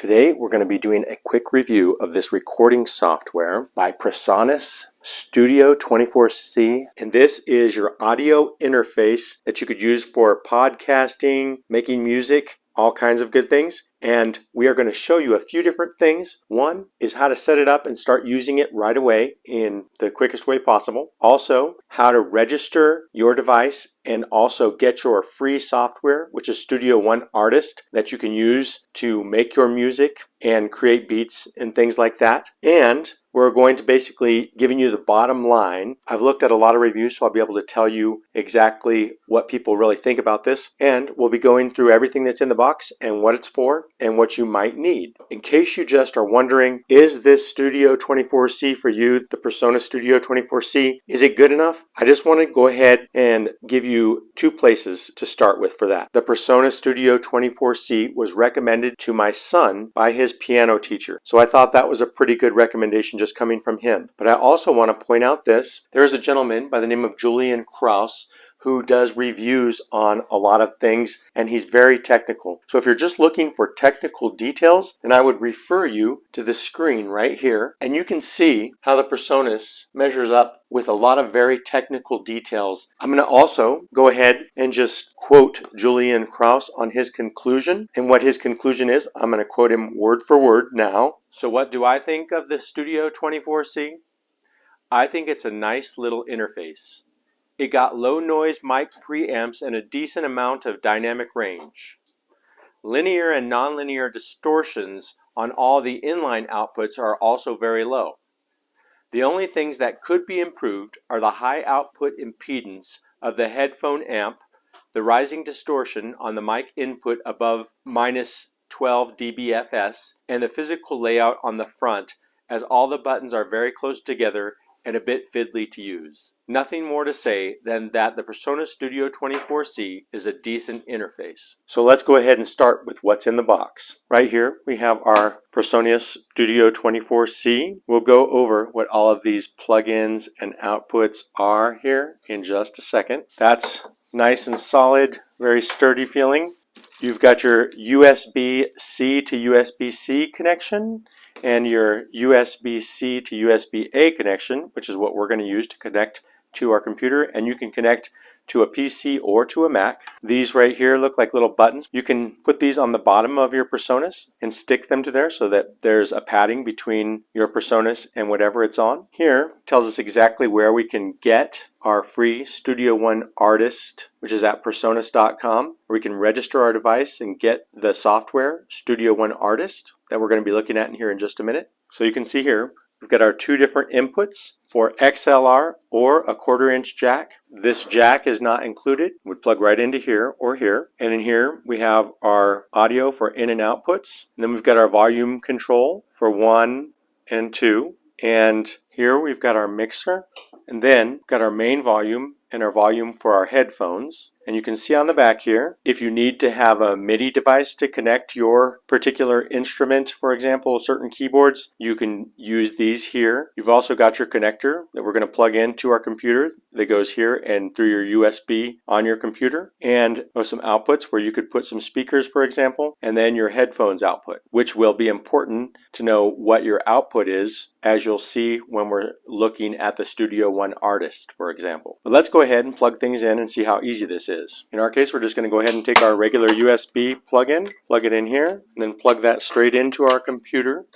Today we're going to be doing a quick review of this recording software by PreSonus Studio 24C, and this is your audio interface that you could use for podcasting, making music, all kinds of good things. And we are going to show you a few different things. One is how to set it up and start using it right away in the quickest way possible. Also, how to register your device and also get your free software, which is Studio One Artist, that you can use to make your music and create beats and things like that. And we're going to basically giving you the bottom line. I've looked at a lot of reviews, so I'll be able to tell you exactly what people really think about this. And we'll be going through everything that's in the box and what it's for and what you might need. In case you just are wondering, is this Studio 24C for you, the PreSonus Studio 24C? Is it good enough? I just want to go ahead and give you two places to start with for that. The PreSonus Studio 24C was recommended to my son by his piano teacher. So I thought that was a pretty good recommendation just coming from him. But I also want to point out this. There is a gentleman by the name of Julian Krause who does reviews on a lot of things, and he's very technical. So if you're just looking for technical details, then I would refer you to the screen right here, and you can see how the PreSonus measures up with a lot of very technical details. I'm going to also go ahead and just quote Julian Krause on his conclusion, and what his conclusion is, I'm going to quote him word for word now. So what do I think of the Studio 24C? I think it's a nice little interface. It got low noise mic preamps and a decent amount of dynamic range. Linear and nonlinear distortions on all the inline outputs are also very low. The only things that could be improved are the high output impedance of the headphone amp, the rising distortion on the mic input above -12 dBFS, and the physical layout on the front, as all the buttons are very close together and a bit fiddly to use. Nothing more to say than that the PreSonus Studio 24C is a decent interface. So let's go ahead and start with what's in the box. Right here we have our PreSonus Studio 24C. We'll go over what all of these plugins and outputs are here in just a second. That's nice and solid, very sturdy feeling. You've got your USB-C to USB-C connection and your USB-C to USB-A connection, which is what we're going to use to connect to our computer, and you can connect to a PC or to a Mac. These right here look like little buttons. You can put these on the bottom of your PreSonus and stick them to there so that there's a padding between your PreSonus and whatever it's on. Here tells us exactly where we can get our free Studio One Artist, which is at PreSonus.com, where we can register our device and get the software, Studio One Artist, that we're going to be looking at in here in just a minute. So you can see here, we've got our two different inputs for XLR or a 1/4-inch jack. This jack is not included. It would plug right into here or here. And in here we have our audio for in and outputs. And then we've got our volume control for 1 and 2. And here we've got our mixer. And then we've got our main volume and our volume for our headphones. And you can see on the back here, if you need to have a MIDI device to connect your particular instrument, for example, certain keyboards, you can use these here. You've also got your connector that we're going to plug into our computer that goes here and through your USB on your computer. And some outputs where you could put some speakers, for example, and then your headphones output, which will be important to know what your output is, as you'll see when we're looking at the Studio One Artist, for example. But let's go ahead and plug things in and see how easy this is. In our case, we're just going to go ahead and take our regular USB plug-in, plug it in here, and then plug that straight into our computer.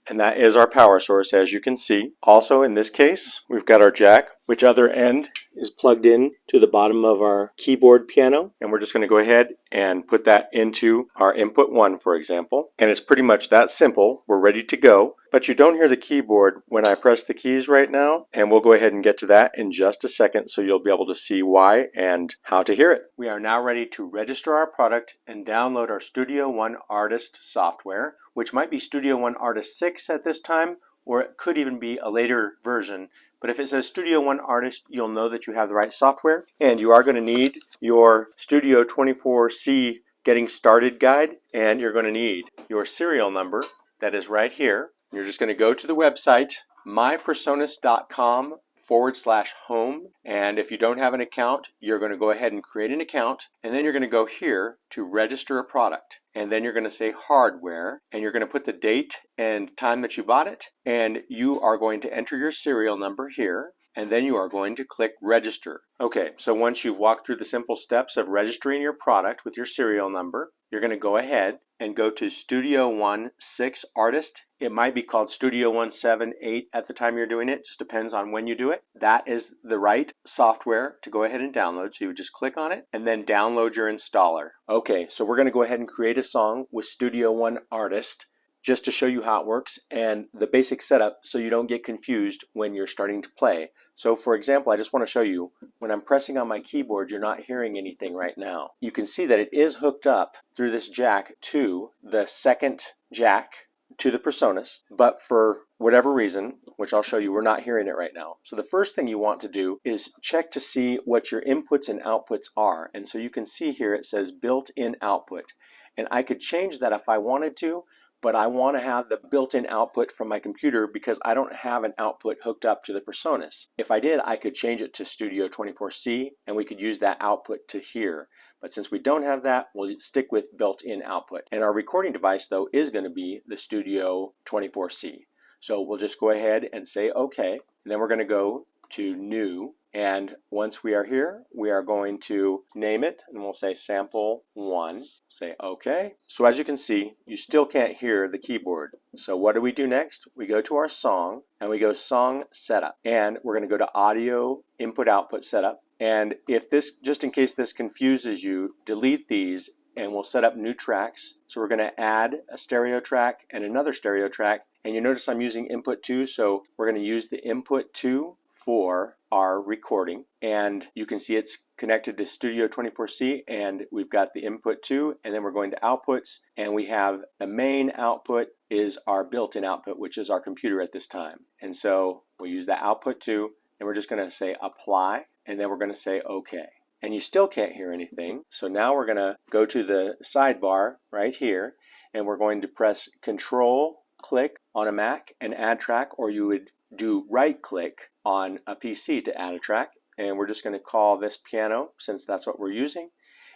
And that is our power source, as you can see. Also, in this case, we've got our jack, which other end is plugged in to the bottom of our keyboard piano. And we're just going to go ahead and put that into our input 1, for example. And it's pretty much that simple. We're ready to go. But you don't hear the keyboard when I press the keys right now. And we'll go ahead and get to that in just a second, so you'll be able to see why and how to hear it. We are now ready to register our product and download our Studio One Artist software, which might be Studio One Artist 6 at this time, or it could even be a later version. But if it says Studio One Artist, you'll know that you have the right software. And you are going to need your Studio 24C Getting Started guide, and you're going to need your serial number that is right here. You're just going to go to the website mypresonus.com /home. And if you don't have an account, you're going to go ahead and create an account, and then you're going to go here to register a product. And then you're going to say hardware, and you're going to put the date and time that you bought it, and you are going to enter your serial number here, and then you are going to click register. Okay, so once you've walked through the simple steps of registering your product with your serial number, you're going to go ahead and go to Studio One 6 Artist. It might be called Studio One 7, 8 at the time you're doing it. Just depends on when you do it. That is the right software to go ahead and download. So you would just click on it and then download your installer. Okay, so we're going to go ahead and create a song with Studio One Artist, just to show you how it works and the basic setup so you don't get confused when you're starting to play. So for example, I just want to show you, when I'm pressing on my keyboard, you're not hearing anything right now. You can see that it is hooked up through this jack to the second jack to the PreSonus, but for whatever reason, which I'll show you, we're not hearing it right now. So the first thing you want to do is check to see what your inputs and outputs are. And so you can see here it says built-in output. And I could change that if I wanted to, but I want to have the built-in output from my computer because I don't have an output hooked up to the PreSonus. If I did, I could change it to Studio 24C and we could use that output to here. But since we don't have that, we'll stick with built-in output. And our recording device, though, is going to be the Studio 24C. So we'll just go ahead and say OK, and then we're going to go to New. And once we are here, we are going to name it, and we'll say sample 1, say OK. So as you can see, you still can't hear the keyboard. So what do we do next? We go to our song, and we go Song Setup. And we're going to go to Audio Input Output Setup. And if this, just in case this confuses you, delete these, and we'll set up new tracks. So we're going to add a stereo track and another stereo track. And you notice I'm using input 2, so we're going to use the input 2 for our recording, and you can see it's connected to Studio 24C, and we've got the input 2, and then we're going to outputs, and we have the main output is our built-in output, which is our computer at this time. And so we'll use the output 2, and we're just going to say apply, and then we're going to say OK. And you still can't hear anything, so now we're going to go to the sidebar right here, and we're going to press Control click on a Mac and add track, or you would do right click on a PC to add a track, and we're just going to call this piano since that's what we're using,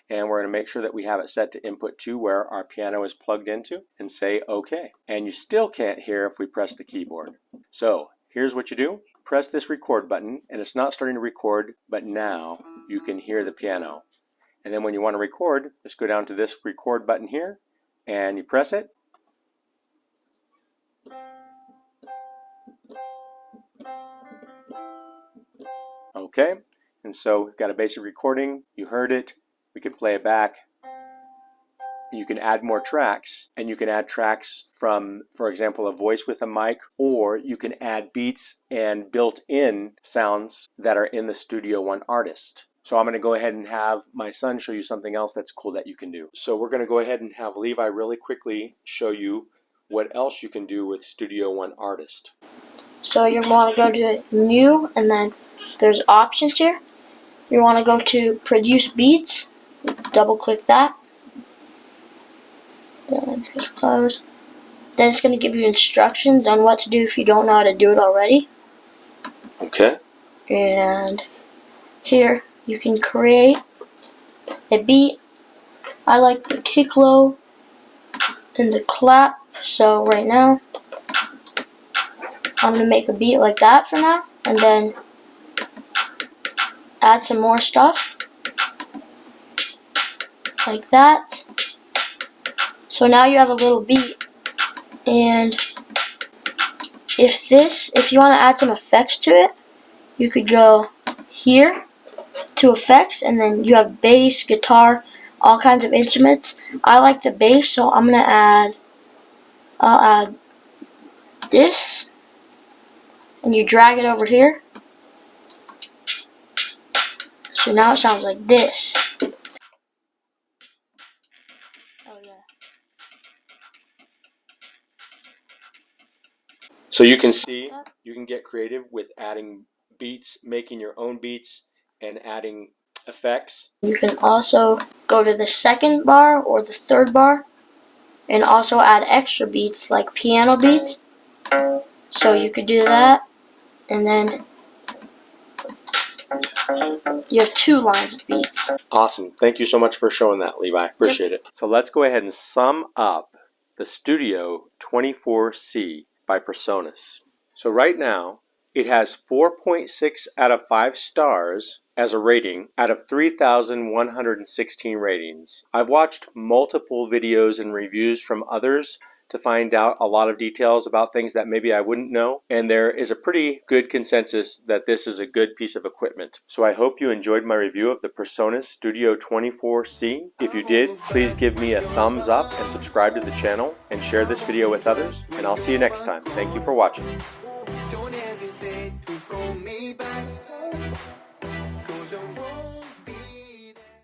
and we're going to make sure that we have it set to input 2 where our piano is plugged into, and say OK. And you still can't hear if we press the keyboard. So here's what you do. Press this record button, and it's not starting to record, but now you can hear the piano. And then when you want to record, just go down to this record button here and you press it. Okay, and so we've got a basic recording. You heard it. We can play it back. You can add more tracks, and you can add tracks from, for example, a voice with a mic, or you can add beats and built-in sounds that are in the Studio One Artist. So I'm going to go ahead and have my son show you something else that's cool that you can do. So we're going to go ahead and have Levi really quickly show you what else you can do with Studio One Artist. So you want to go to New, and then there's options here. You want to go to Produce Beats, double click that, then just close. Then it's going to give you instructions on what to do if you don't know how to do it already. Okay. And here you can create a beat. I like the kick low and the clap, so right now I'm going to make a beat like that for now, and then add some more stuff like that. So now you have a little beat, and if you want to add some effects to it, you could go here to effects, and then you have bass, guitar, all kinds of instruments. I like the bass, so I'll add this, and you drag it over here. So now it sounds like this. Oh yeah. So you can see, you can get creative with adding beats, making your own beats, and adding effects. You can also go to the second bar or the third bar and also add extra beats like piano beats. So you could do that, and then you have 2 lines of beats. Awesome. Thank you so much for showing that, Levi. Appreciate it. So let's go ahead and sum up the Studio 24C by PreSonus. So right now, it has 4.6 out of 5 stars as a rating out of 3,116 ratings. I've watched multiple videos and reviews from others to find out a lot of details about things that maybe I wouldn't know, and there is a pretty good consensus that this is a good piece of equipment. So I hope you enjoyed my review of the PreSonus Studio 24C. If you did, please give me a thumbs up and subscribe to the channel and share this video with others, and I'll see you next time. Thank you for watching.